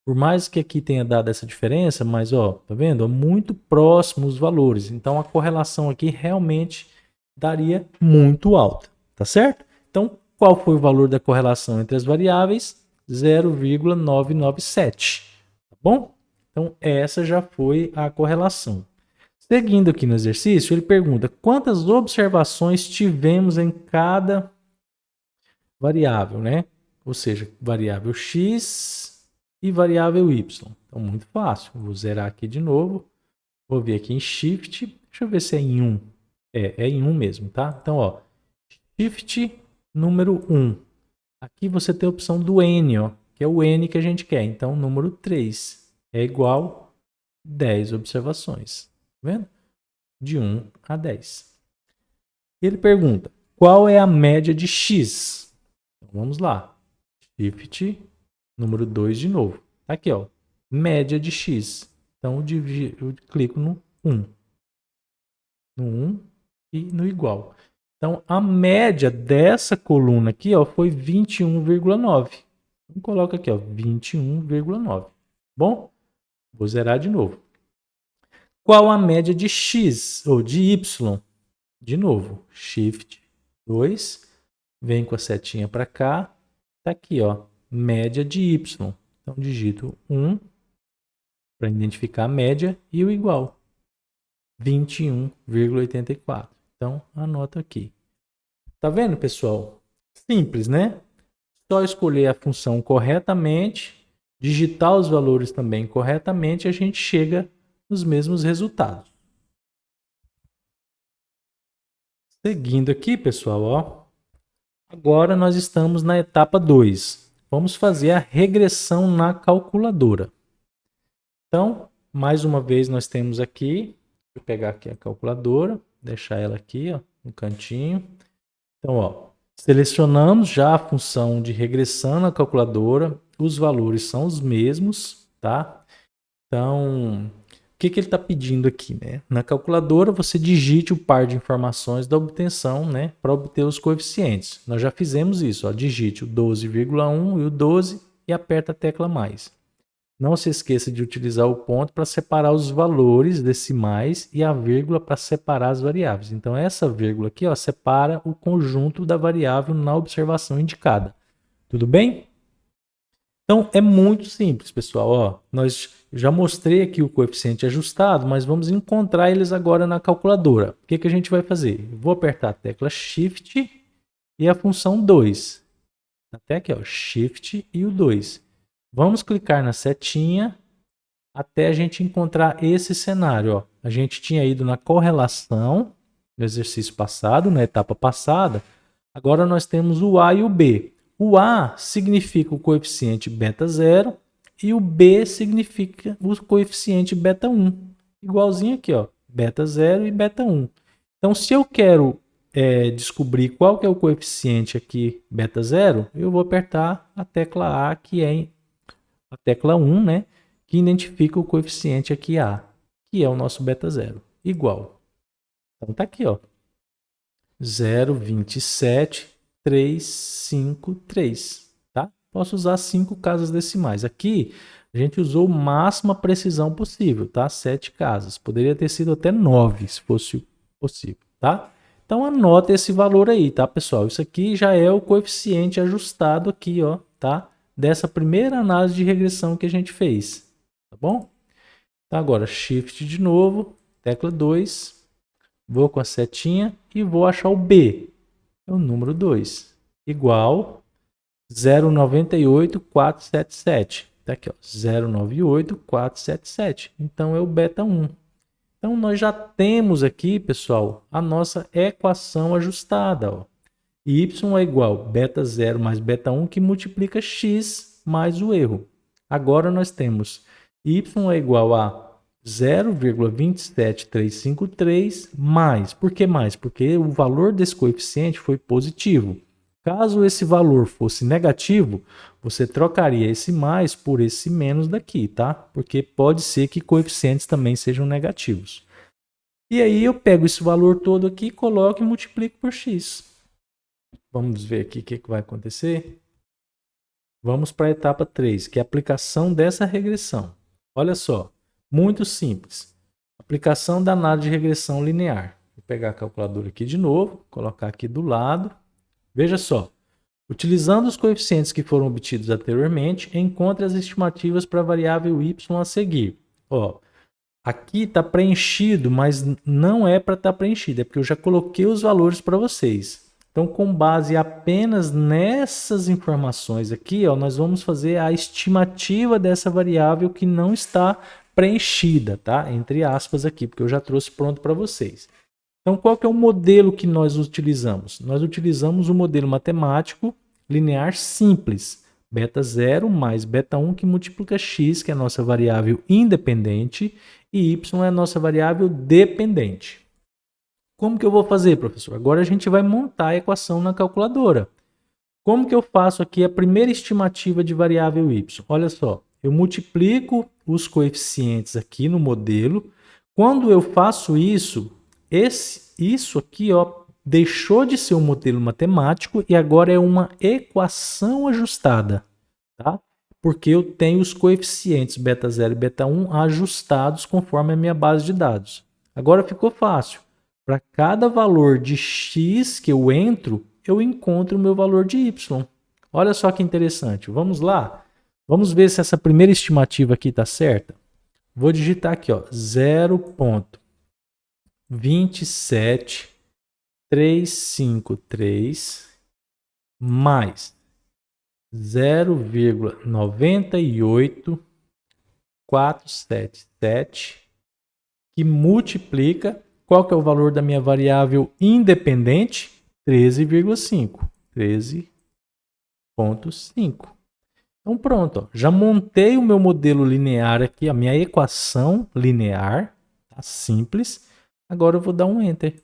Por mais que aqui tenha dado essa diferença, mas ó, tá vendo? Ó, muito próximos os valores. Então a correlação aqui realmente daria muito alta, tá certo? Então, qual foi o valor da correlação entre as variáveis? 0,997, tá bom? Então essa já foi a correlação. Seguindo aqui no exercício, ele pergunta quantas observações tivemos em cada variável, né? Ou seja, variável x e variável y. Então, muito fácil. Vou zerar aqui de novo. Vou vir aqui em Shift. Deixa eu ver se é em 1. É em 1 mesmo, tá? Então, ó, Shift número 1. Aqui você tem a opção do N, ó, que é o N que a gente quer. Então, número 3 é igual 10 observações. Tá vendo? De 1 a 10. Ele pergunta, qual é a média de x? Então, vamos lá. Shift, número 2 de novo. Tá aqui, ó. Média de x. Então, eu clico no 1. No 1 e no igual. Então, a média dessa coluna aqui, ó, foi 21,9. Então, coloca aqui, ó, 21,9. Bom, vou zerar de novo. Qual a média de x ou de y? De novo, Shift 2, vem com a setinha para cá, tá aqui, ó, média de y. Então digito 1 para identificar a média e o igual, 21,84. Então anota aqui. Tá vendo, pessoal? Simples, né? Só escolher a função corretamente, digitar os valores também corretamente, a gente chega nos mesmos resultados. Seguindo aqui, pessoal, ó, agora nós estamos na etapa 2. Vamos fazer a regressão na calculadora. Então, mais uma vez nós temos aqui, vou pegar aqui a calculadora, deixar ela aqui, ó, no cantinho. Então, ó, selecionamos já a função de regressão na calculadora, os valores são os mesmos, tá? Então, o que ele está pedindo aqui, né? Na calculadora, você digite o par de informações da obtenção, né? Para obter os coeficientes. Nós já fizemos isso, ó. Digite o 12,1 e o 12 e aperta a tecla mais. Não se esqueça de utilizar o ponto para separar os valores decimais e a vírgula para separar as variáveis. Então, essa vírgula aqui, ó, separa o conjunto da variável na observação indicada. Tudo bem? Então, é muito simples, pessoal. Ó, nós já mostrei aqui o coeficiente ajustado, mas vamos encontrar eles agora na calculadora. O que a gente vai fazer? Eu vou apertar a tecla Shift e a função 2. Até aqui, ó, Shift e o 2. Vamos clicar na setinha até a gente encontrar esse cenário. Ó. A gente tinha ido na correlação no exercício passado, na etapa passada. Agora nós temos o A e o B. O A significa o coeficiente beta 0 e o B significa o coeficiente beta 1. Igualzinho aqui, ó, beta 0 e beta 1. Então, se eu quero descobrir qual que é o coeficiente aqui beta 0, eu vou apertar a tecla A, que é a tecla 1, né? Que identifica o coeficiente aqui A, que é o nosso beta 0, igual. Então tá aqui, ó, 0,27353, tá? Posso usar 5 casas decimais. Aqui a gente usou a máxima precisão possível, tá? 7 casas. Poderia ter sido até 9, se fosse possível, tá? Então anota esse valor aí, tá, pessoal? Isso aqui já é o coeficiente ajustado aqui, ó, tá? Dessa primeira análise de regressão que a gente fez, tá bom? Então agora Shift de novo, tecla 2, vou com a setinha e vou achar o B, é o número 2, igual 0,98477. Tá aqui, ó, 0,98477. Então é o beta 1. Então, nós já temos aqui, pessoal, a nossa equação ajustada. Ó. Y é igual a beta 0 mais beta 1, que multiplica x mais o erro. Agora, nós temos y é igual a 0,27353 mais. Por que mais? Porque o valor desse coeficiente foi positivo. Caso esse valor fosse negativo, você trocaria esse mais por esse menos daqui, tá? Porque pode ser que coeficientes também sejam negativos. E aí eu pego esse valor todo aqui, coloco e multiplico por x. Vamos ver aqui o que vai acontecer. Vamos para a etapa 3, que é a aplicação dessa regressão. Olha só, muito simples. Aplicação da análise de regressão linear. Vou pegar a calculadora aqui de novo, colocar aqui do lado. Veja só, utilizando os coeficientes que foram obtidos anteriormente, encontre as estimativas para a variável y a seguir. Ó, aqui está preenchido, mas não é para estar preenchido, é porque eu já coloquei os valores para vocês. Então, com base apenas nessas informações aqui, ó, nós vamos fazer a estimativa dessa variável que não está preenchida, tá? Entre aspas aqui, porque eu já trouxe pronto para vocês. Então, qual que é o modelo que nós utilizamos? Nós utilizamos o modelo matemático linear simples. Beta 0 mais beta 1 que multiplica x, que é a nossa variável independente, e y é a nossa variável dependente. Como que eu vou fazer, professor? Agora a gente vai montar a equação na calculadora. Como que eu faço aqui a primeira estimativa de variável y? Olha só, eu multiplico os coeficientes aqui no modelo. Quando eu faço isso, isso aqui, ó, deixou de ser um modelo matemático e agora é uma equação ajustada, tá? Porque eu tenho os coeficientes beta 0 e beta 1 ajustados conforme a minha base de dados. Agora ficou fácil. Para cada valor de x que eu entro, eu encontro o meu valor de y. Olha só que interessante. Vamos lá? Vamos ver se essa primeira estimativa aqui está certa. Vou digitar aqui, ó, 0,27353 mais 0,98477, que multiplica, qual que é o valor da minha variável independente? 13,5. 13,5. Então pronto, ó, já montei o meu modelo linear aqui, a minha equação linear, tá? Simples. Agora eu vou dar um Enter.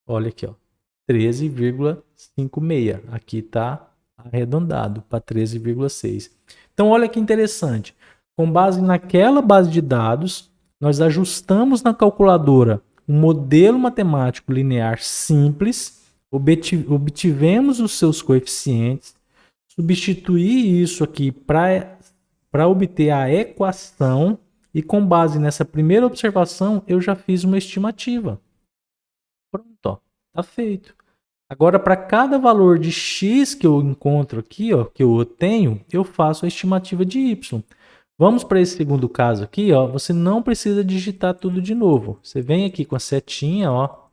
Olha aqui, ó, 13,56. Aqui está arredondado para 13,6. Então, olha que interessante. Com base naquela base de dados, nós ajustamos na calculadora um modelo matemático linear simples, obtivemos os seus coeficientes, substituí isso aqui para obter a equação e com base nessa primeira observação, eu já fiz uma estimativa. Pronto, ó, tá feito. Agora, para cada valor de x que eu encontro aqui, ó, que eu tenho, eu faço a estimativa de y. Vamos para esse segundo caso aqui, ó, você não precisa digitar tudo de novo. Você vem aqui com a setinha, ó.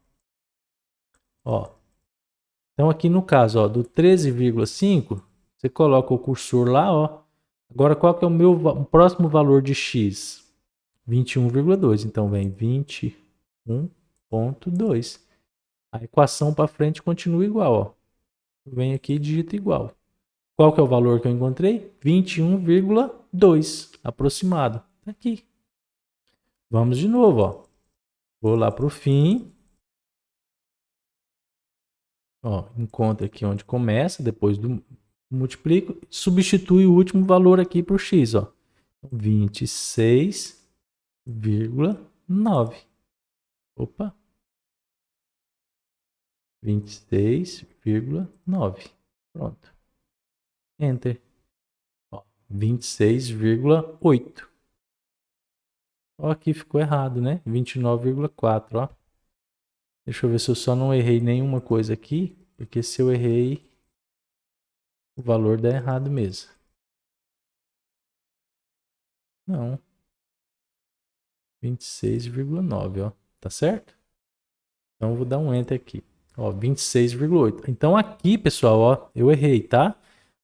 Então aqui no caso, ó, do 13,5, você coloca o cursor lá, ó. Agora qual que é o próximo valor de x? 21,2. Então vem 21,2. A equação para frente continua igual, ó. Vem aqui e digita igual. Qual que é o valor que eu encontrei? 21,2 aproximado. Tá aqui. Vamos de novo, ó. Vou lá para o fim. Ó, encontra aqui onde começa, depois do multiplico, substitui o último valor aqui por x, ó. 26,9. Opa. 26,9. Pronto. Enter. Ó, 26,8. Ó, aqui ficou errado, né? 29,4, ó. Deixa eu ver se eu só não errei nenhuma coisa aqui, porque se eu errei, o valor dá errado mesmo. Não. 26,9, ó. Tá certo? Então eu vou dar um enter aqui. Ó, 26,8. Então aqui, pessoal, ó, eu errei, tá?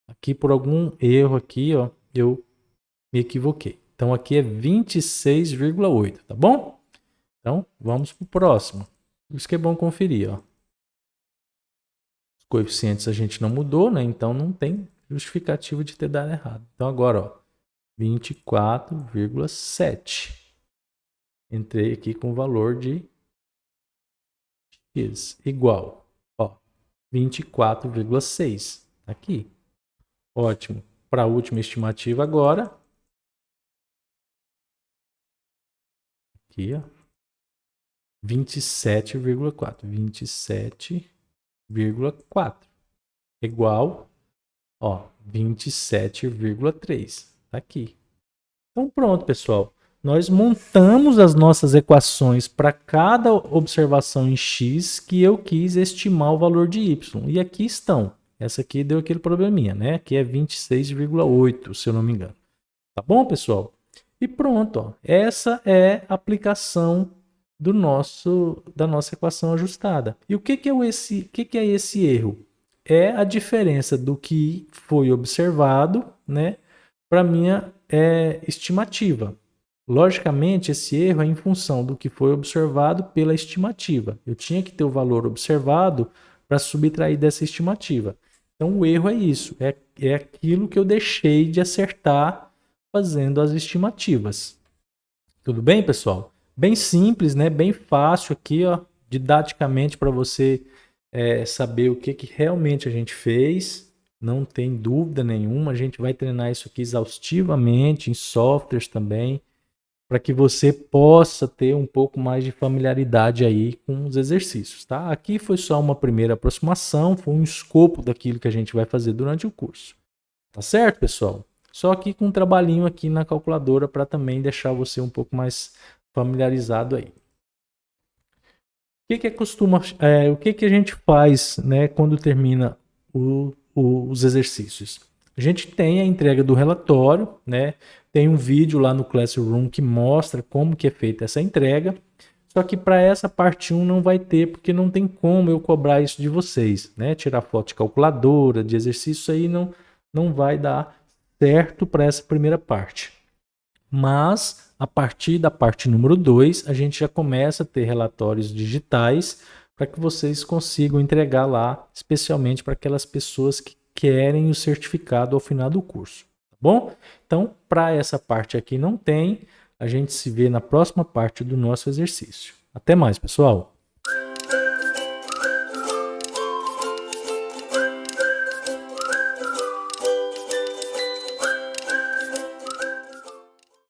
Aqui por algum erro aqui, ó, eu me equivoquei. Então aqui é 26,8, tá bom? Então vamos pro próximo. Isso que é bom conferir, ó. Os coeficientes a gente não mudou, né? Então não tem justificativa de ter dado errado. Então agora, ó, 24,7. Entrei aqui com o valor de x igual, ó, 24,6. Aqui. Ótimo. Para a última estimativa agora. Aqui, ó. 27,4. 27,4. Igual, ó, 27,3. Tá aqui. Então pronto, pessoal. Nós montamos as nossas equações para cada observação em x que eu quis estimar o valor de y. E aqui estão. Essa aqui deu aquele probleminha, né? Aqui é 26,8, se eu não me engano. Tá bom, pessoal? E pronto, ó. Essa é a aplicação da nossa equação ajustada. E o que é esse erro? É a diferença do que foi observado, né, para minha estimativa. Logicamente, esse erro é em função do que foi observado pela estimativa. Eu tinha que ter o valor observado para subtrair dessa estimativa. Então, o erro é isso. É aquilo que eu deixei de acertar fazendo as estimativas. Tudo bem, pessoal? Bem simples, né? Bem fácil aqui, ó, didaticamente para você saber o que realmente a gente fez. Não tem dúvida nenhuma. A gente vai treinar isso aqui exaustivamente em softwares também, para que você possa ter um pouco mais de familiaridade aí com os exercícios, tá? Aqui foi só uma primeira aproximação, foi um escopo daquilo que a gente vai fazer durante o curso. Tá certo, pessoal? Só aqui com um trabalhinho aqui na calculadora para também deixar você um pouco mais familiarizado aí. O que a gente faz, né, quando termina os exercícios? A gente tem a entrega do relatório, né? Tem um vídeo lá no Classroom que mostra como que é feita essa entrega. Só que para essa parte 1 não vai ter, porque não tem como eu cobrar isso de vocês, né? Tirar foto de calculadora, de exercício, isso aí não vai dar certo para essa primeira parte. Mas a partir da parte número 2, a gente já começa a ter relatórios digitais para que vocês consigam entregar lá, especialmente para aquelas pessoas que querem o certificado ao final do curso, tá bom? Então, para essa parte aqui não tem, a gente se vê na próxima parte do nosso exercício. Até mais, pessoal!